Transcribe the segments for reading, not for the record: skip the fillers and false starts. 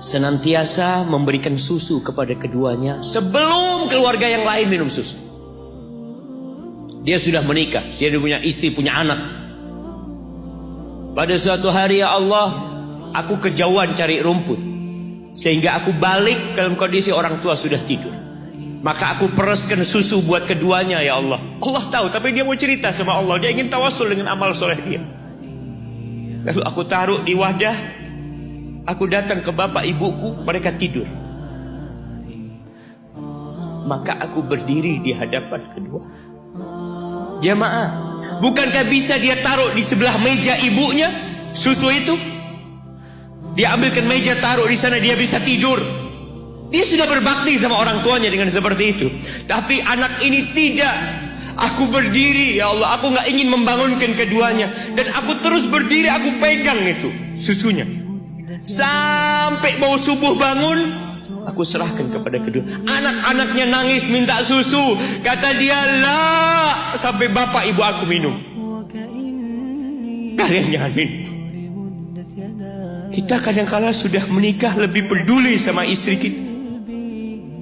senantiasa memberikan susu kepada keduanya sebelum keluarga yang lain minum susu. Dia sudah menikah, dia punya istri, punya anak. Pada suatu hari, ya Allah, aku kejauhan cari rumput, sehingga aku balik dalam kondisi orang tua sudah tidur. Maka aku pereskan susu buat keduanya, ya Allah. Allah tahu, tapi dia mau cerita sama Allah. Dia ingin tawasul dengan amal soleh dia. Lalu aku taruh di wadah. Aku datang ke bapak ibuku, mereka tidur. Maka aku berdiri di hadapan kedua. Jamaah, bukankah bisa dia taruh di sebelah meja ibunya susu itu? Dia ambilkan meja, taruh di sana, dia bisa tidur. Dia sudah berbakti sama orang tuanya dengan seperti itu. Tapi anak ini tidak. Aku berdiri, ya Allah, aku gak ingin membangunkan keduanya. Dan aku terus berdiri, aku pegang itu susunya. Sampai mau subuh bangun, aku serahkan kepada kedua. Anak-anaknya nangis minta susu. Kata dia, lah, sampai bapak ibu aku minum. Kalian jangan minum. Kita kadang-kala sudah menikah lebih peduli sama istri kita,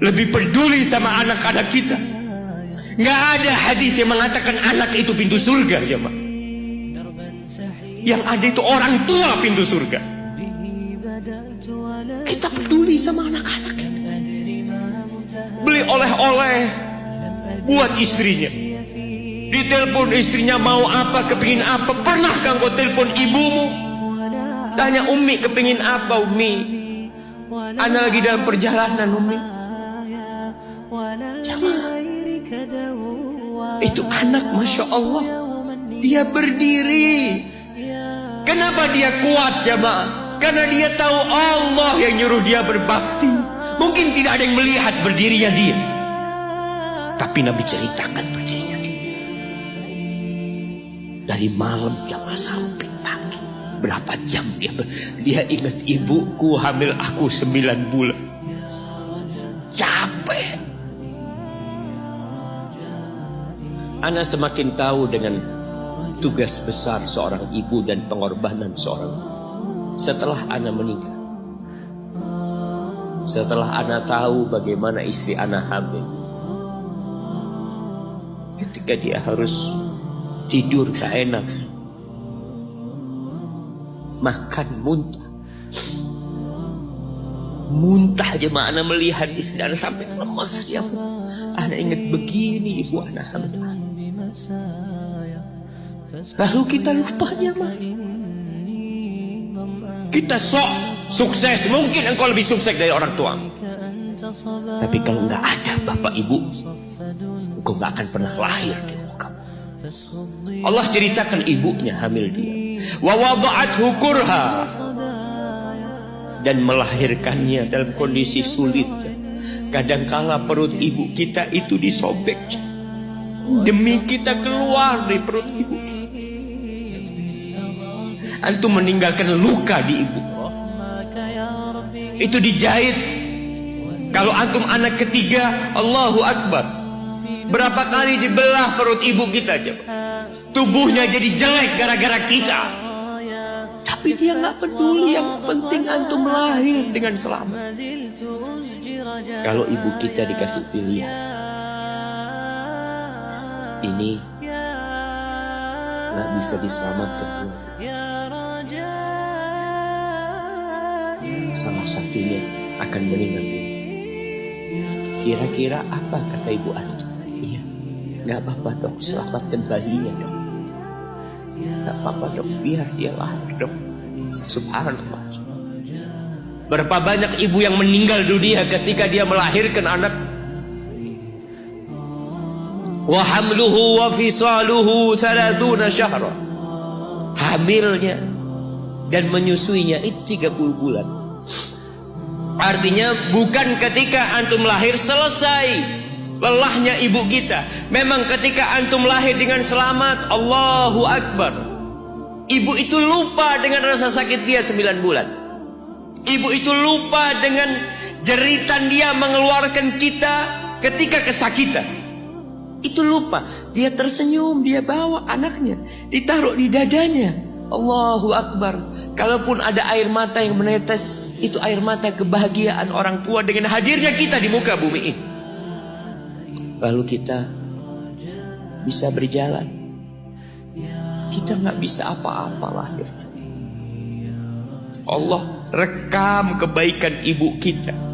lebih peduli sama anak-anak kita. Nggak ada hadis yang mengatakan anak itu pintu surga, jemaah. Yang ada itu orang tua pintu surga. Kita peduli sama anak-anak kita. Beli oleh-oleh buat istrinya. Ditelepon istrinya mau apa, kepingin apa. Pernahkah engkau telepon ibumu? Tanya, Umi kepingin apa, Umi? Ana lagi dalam perjalanan, Umi. Jamaah, itu anak, Masya Allah, dia berdiri. Kenapa dia kuat, jamaah? Karena dia tahu Allah yang nyuruh dia berbakti. Mungkin tidak ada yang melihat berdirinya dia, tapi Nabi ceritakan berdirinya dia. Dari malam jamaah sampai pagi, berapa jam dia ingat, ibuku hamil aku 9 bulan. Capek. Ana semakin tahu dengan tugas besar seorang ibu dan pengorbanan seorang ibu. Setelah Ana menikah, setelah Ana tahu bagaimana istri Ana hamil, ketika dia harus tidur gak enak, makan muntah aja, Ana melihat istri Ana sampai lemas dia. Ana ingat begini ibu Ana hamil. Lalu kita lupanya, mah. Kita sok sukses, mungkin engkau lebih sukses dari orang tua. Tapi kalau nggak ada bapak ibu, engkau nggak akan pernah lahir di muka. Allah ceritakan ibunya hamil dia. Wa wada'athu kurha, dan melahirkannya dalam kondisi sulit. Kadangkala perut ibu kita itu disobek demi kita keluar dari perut ibu kita. Antum meninggalkan luka di ibu, itu dijahit. Kalau antum anak ketiga, Allahu Akbar, berapa kali dibelah perut ibu kita aja. Tubuhnya jadi jelek gara-gara kita. Tapi dia gak peduli, yang penting antum lahir dengan selamat. Kalau ibu kita dikasih pilihan, ini gak bisa diselamatkan, salah satunya akan meninggal. Kira-kira apa kata ibu antum? Iya, gak apa-apa dok, selamatkan bayinya dok. Gak apa-apa dok, biar dia lahir dok. Subhanallah. Berapa banyak ibu yang meninggal dunia ketika dia melahirkan anak. Wa hamluhu wa fisaluhu 30 syahra. Hamilnya dan menyusuinya itu 30 bulan. Artinya bukan ketika antum lahir selesai lelahnya ibu kita. Memang ketika antum lahir dengan selamat, Allahu Akbar, ibu itu lupa dengan rasa sakit dia 9 bulan. Ibu itu lupa dengan jeritan dia mengeluarkan kita ketika kesakitan. Itu lupa. Dia tersenyum, dia bawa anaknya, ditaruh di dadanya. Allahu Akbar. Kalaupun ada air mata yang menetes, Itu air mata kebahagiaan orang tua dengan hadirnya kita di muka bumi ini. Lalu kita bisa berjalan. Kita nggak bisa apa-apa lahir. Allah rekam kebaikan ibu kita.